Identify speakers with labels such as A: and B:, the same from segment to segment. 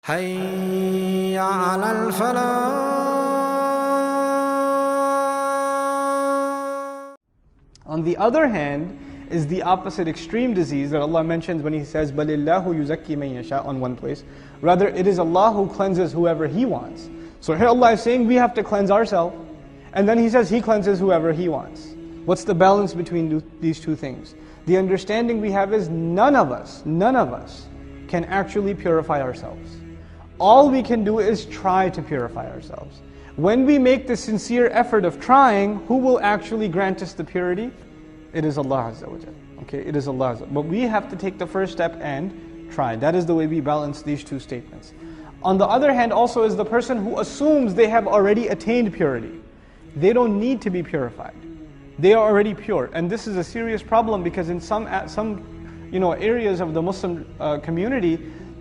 A: حي على الفلاح.
B: On the other hand is the opposite extreme disease that Allah mentions when He says بَلِ اللَّهُ يُزَكِّي مَن يَشَاءُ on one place. Rather, it is Allah who cleanses whoever He wants. So here Allah is saying we have to cleanse ourselves, and then He says He cleanses whoever He wants. What's the balance between these two things? The understanding we have is none of us can actually purify ourselves. All we can do is try to purify ourselves. When we make the sincere effort of trying, who will actually grant us the purity? It is Allah Azza wa Jal. Okay, it is Allah Azza wa Jal. But we have to take the first step and try. That is the way we balance these two statements. On the other hand also is the person who assumes they have already attained purity. They don't need to be purified. They are already pure. And this is a serious problem because in some areas of the Muslim community,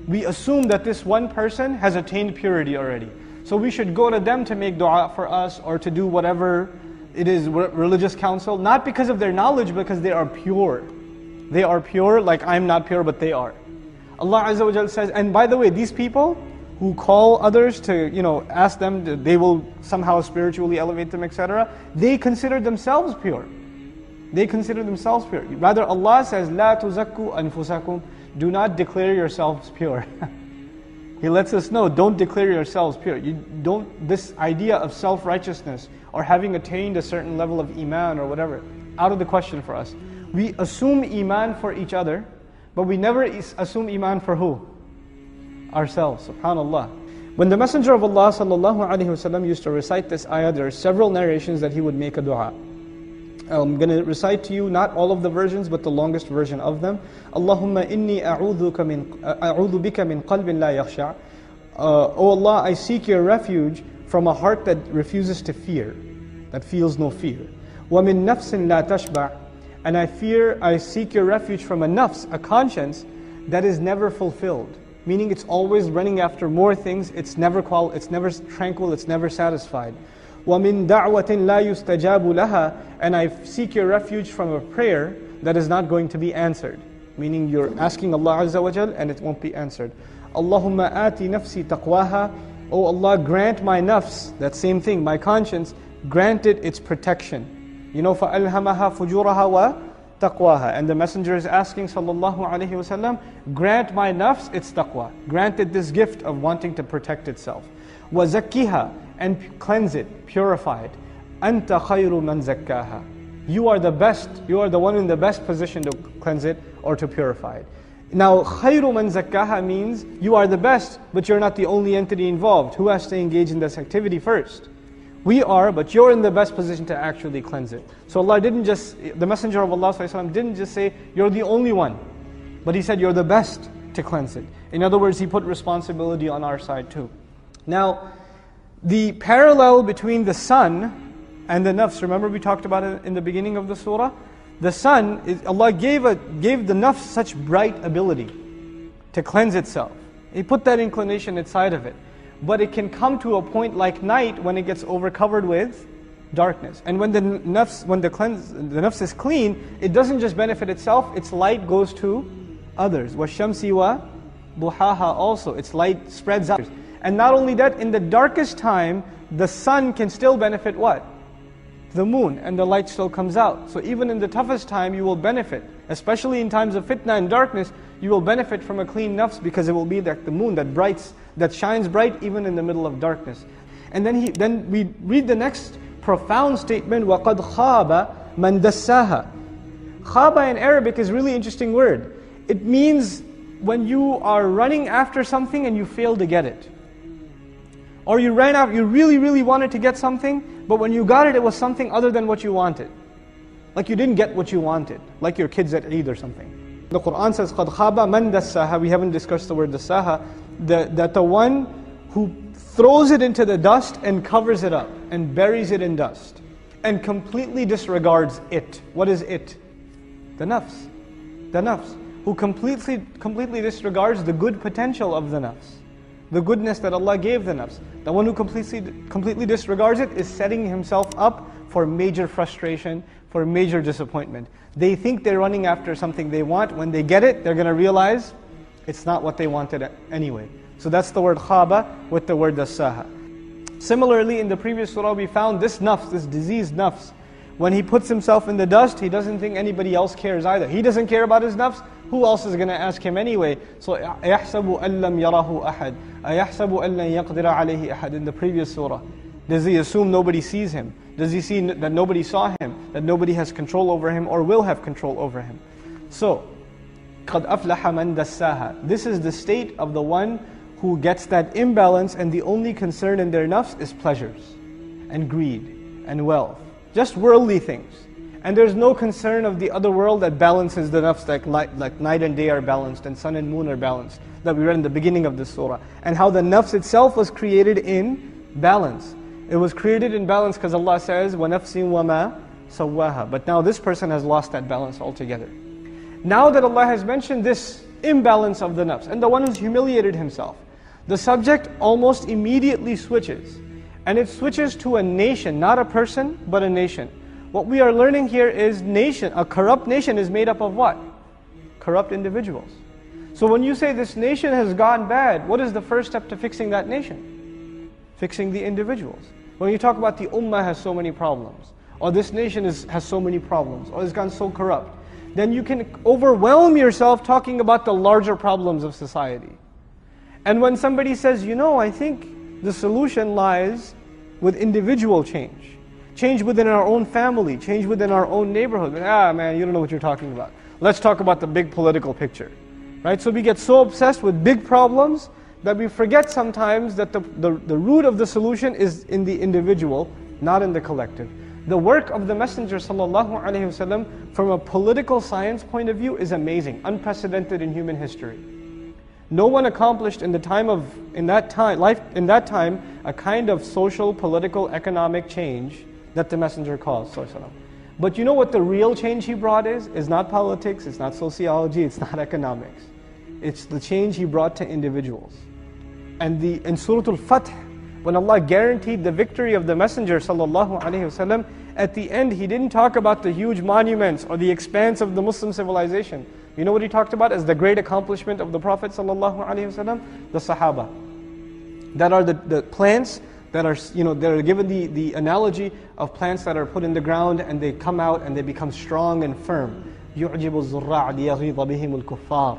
B: we assume that this one person has attained purity already. So we should go to them to make dua for us or to do whatever it is, religious counsel, not because of their knowledge, because they are pure. They are pure, like I'm not pure, but they are. Allah Azza wa Jal says, and by the way, these people who call others to, ask them, they will somehow spiritually elevate them, etc., they consider themselves pure. They consider themselves pure. Rather, Allah says, "La tuzakku anfusakum." Do not declare yourselves pure. He lets us know, don't declare yourselves pure. This idea of self-righteousness or having attained a certain level of iman or whatever, out of the question for us. We assume iman for each other, but we never assume iman for who? Ourselves, subhanallah. When the Messenger of Allah ﷺ used to recite this ayah, there are several narrations that he would make a dua. I'm going to recite to you not all of the versions, but the longest version of them. Allahumma inni a'udhu bika min qalbin la yakhsha. O Allah, I seek your refuge from a heart that refuses to fear, that feels no fear. Wa min nafsin la tashba'. And I seek your refuge from a nafs, a conscience that is never fulfilled. Meaning it's always running after more things, it's never tranquil, it's never satisfied. وَمِن دَعْوَةٍ لَا يُسْتَجَابُ لَهَا. And I seek your refuge from a prayer that is not going to be answered. Meaning you're asking Allah Azza wa Jal and it won't be answered. Allahumma ati nafsi taqwaha. Oh Allah, grant my nafs, that same thing, my conscience, grant it its protection. فَأَلْهَمَهَا فُجُورَهَا وَتَقْوَاهَا. And the Messenger is asking sallallahu alayhi wasallam, grant my nafs its taqwa. Grant it this gift of wanting to protect itself. وَزَكِّهَا. And cleanse it, purify it. أَنْتَ خَيْرُ مَنْ زَكَّاهَا. You are the best, you are the one in the best position to cleanse it or to purify it. Now, خَيْرُ مَنْ زَكَّاهَا means you are the best, but you're not the only entity involved. Who has to engage in this activity first? We are, but you're in the best position to actually cleanse it. So Allah the Messenger of Allah ﷺ didn't just say, you're the only one. But He said, you're the best to cleanse it. In other words, He put responsibility on our side too. Now, the parallel between the sun and the nafs, remember we talked about it in the beginning of the surah? The sun, Allah gave the nafs such bright ability to cleanse itself. He put that inclination inside of it. But it can come to a point like night when it gets overcovered with darkness. And when the nafs is clean, it doesn't just benefit itself, its light goes to others. وَالشَّمْسِ وَضُحَاهَا also, its light spreads out. And not only that, in the darkest time, the sun can still benefit what? The moon, and the light still comes out. So even in the toughest time, you will benefit. Especially in times of fitna and darkness, you will benefit from a clean nafs because it will be like the moon that shines bright even in the middle of darkness. And then we read the next profound statement, وَقَدْ خَابَ مَنْ دَسَّاهَا. Khaba in Arabic is a really interesting word. It means when you are running after something and you fail to get it. Or you ran out, you really, really wanted to get something, but when you got it, it was something other than what you wanted. Like you didn't get what you wanted, like your kids at Eid or something. The Quran says, قَدْ خَابَ مَنْ دَسَّاهَا. We haven't discussed the word dasaha. That the one who throws it into the dust and covers it up and buries it in dust and completely disregards it. What is it? The nafs. The nafs. Who completely disregards the good potential of the nafs. The goodness that Allah gave the nafs. The one who completely disregards it is setting himself up for major frustration, for major disappointment. They think they're running after something they want. When they get it, they're going to realize it's not what they wanted anyway. So that's the word khaba with the word dassaha. Similarly, in the previous surah we found this nafs, this diseased nafs, when he puts himself in the dust, he doesn't think anybody else cares either. He doesn't care about his nafs, who else is going to ask him anyway? So, أَيَحْسَبُ أَن لَّمْ يَرَهُ أَحَدٌ أَيَحْسَبُ أَن لَّن يَقْدِرَ عَلَيْهِ أَحَدٌ in the previous surah. Does he assume nobody sees him? Does he see that nobody saw him? That nobody has control over him or will have control over him? So, قَدْ أَفْلَحَ مَنْ دَسَّاهَا. This is the state of the one who gets that imbalance and the only concern in their nafs is pleasures and greed and wealth. Just worldly things. And there's no concern of the other world that balances the nafs, like night and day are balanced and sun and moon are balanced, that we read in the beginning of this surah. And how the nafs itself was created in balance. It was created in balance because Allah says, وَنَفْسٍ وَمَا سَوَّاهَا. But now this person has lost that balance altogether. Now that Allah has mentioned this imbalance of the nafs, and the one who's humiliated himself, the subject almost immediately switches. And it switches to a nation, not a person, but a nation. What we are learning here is nation. A corrupt nation is made up of what? Corrupt individuals. So when you say this nation has gone bad, what is the first step to fixing that nation? Fixing the individuals. When you talk about the ummah has so many problems, or this nation has so many problems, or it's gone so corrupt, then you can overwhelm yourself talking about the larger problems of society. And when somebody says, I think the solution lies with individual change. Change within our own family, change within our own neighborhood. Man, you don't know what you're talking about. Let's talk about the big political picture. Right? So we get so obsessed with big problems that we forget sometimes that the root of the solution is in the individual, not in the collective. The work of the Messenger ﷺ from a political science point of view is amazing, unprecedented in human history. No one accomplished in that time a kind of social, political, economic change that the Messenger caused. But you know what the real change he brought is? It's not politics, it's not sociology, it's not economics. It's the change he brought to individuals. And in Surah Al-Fath, when Allah guaranteed the victory of the Messenger ﷺ, at the end He didn't talk about the huge monuments or the expanse of the Muslim civilization. You know what He talked about as the great accomplishment of the Prophet ﷺ? The Sahaba. That are the plants that are, they're given the analogy of plants that are put in the ground and they come out and they become strong and firm. يُعْجِبُ الزُّرَّاعَ لِيَغِيظَ بِهِمُ الْكُفَّارِ.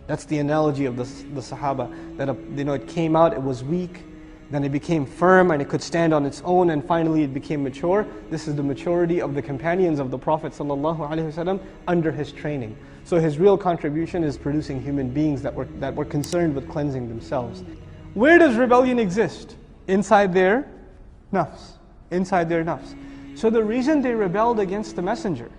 B: That's the analogy of the Sahaba. That it came out, it was weak, then it became firm and it could stand on its own, and finally it became mature. This is the maturity of the companions of the Prophet ﷺ under his training. So his real contribution is producing human beings that were concerned with cleansing themselves. Where does rebellion exist? Inside their nafs. Inside their nafs. So the reason they rebelled against the Messenger,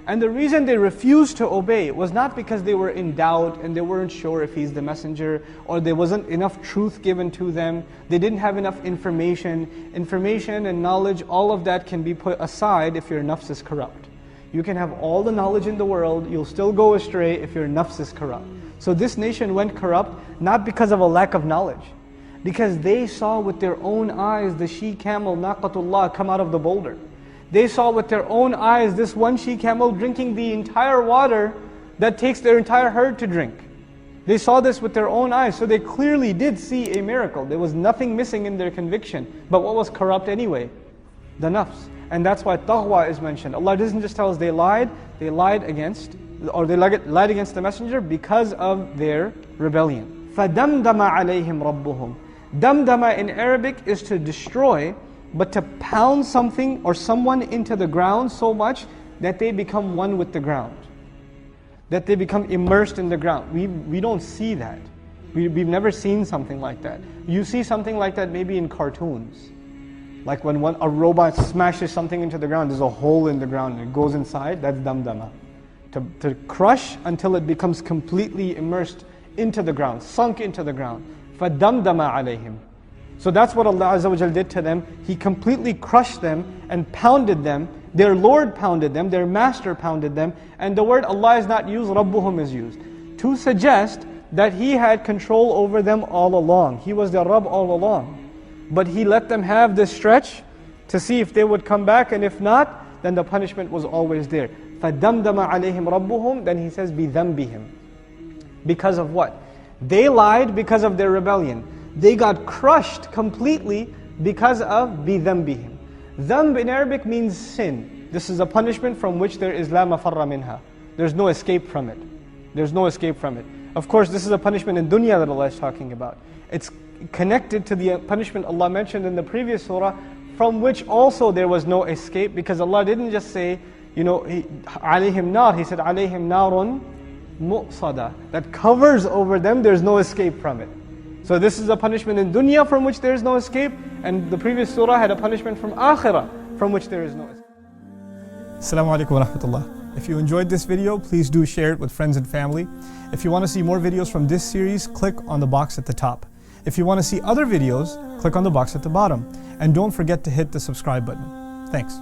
B: and the reason they refused to obey, was not because they were in doubt and they weren't sure if he's the Messenger, or there wasn't enough truth given to them, they didn't have enough information. Information and knowledge, all of that can be put aside if your nafs is corrupt. You can have all the knowledge in the world, you'll still go astray if your nafs is corrupt. So this nation went corrupt, not because of a lack of knowledge, because they saw with their own eyes the she-camel, Naqatullah, come out of the boulder. They saw with their own eyes this one she-camel drinking the entire water that takes their entire herd to drink. They saw this with their own eyes, so they clearly did see a miracle. There was nothing missing in their conviction. But what was corrupt anyway? The nafs. And that's why Dawah is mentioned. Allah doesn't just tell us they lied against the Messenger because of their rebellion. فَدَمْدَمَ عَلَيْهِمْ رَبُّهُمْ. Damdama in Arabic is to destroy, but to pound something or someone into the ground so much that they become one with the ground. That they become immersed in the ground. We don't see that. We've never seen something like that. You see something like that maybe in cartoons. Like when a robot smashes something into the ground, there's a hole in the ground and it goes inside, that's damdama. To crush until it becomes completely immersed into the ground, sunk into the ground. فَدَمْدَمَ عَلَيْهِمْ. So that's what Allah Azza wa Jal did to them. He completely crushed them and pounded them. Their Lord pounded them, their Master pounded them. And the word Allah is not used, Rabbuhum is used, to suggest that He had control over them all along. He was their Rabb all along. But He let them have this stretch to see if they would come back, and if not, then the punishment was always there. فَدَمْدَمَ عَلَيْهِمْ رَبُّهُمْ. Then He says, بِذَنْبِهِمْ. Because of what? They lied because of their rebellion. They got crushed completely because of بِذَنْبِهِمْ. Dhanb in Arabic means sin. This is a punishment from which there is لَا مَفَرَّ مِنْهَا. There's no escape from it. There's no escape from it. Of course, this is a punishment in dunya that Allah is talking about. It's connected to the punishment Allah mentioned in the previous surah, from which also there was no escape, because Allah didn't just say, عَلَيْهِمْ نَار. He said, عَلَيْهِمْ نَارٌ مُؤْصَدَةٌ. That covers over them, there's no escape from it. So this is a punishment in dunya from which there is no escape, and the previous surah had a punishment from akhirah from which there is no escape. Assalamu alaikum wa rahmatullah. If you enjoyed this video, please do share it with friends and family. If you want to see more videos from this series, click on the box at the top. If you want to see other videos, click on the box at the bottom. And don't forget to hit the subscribe button. Thanks.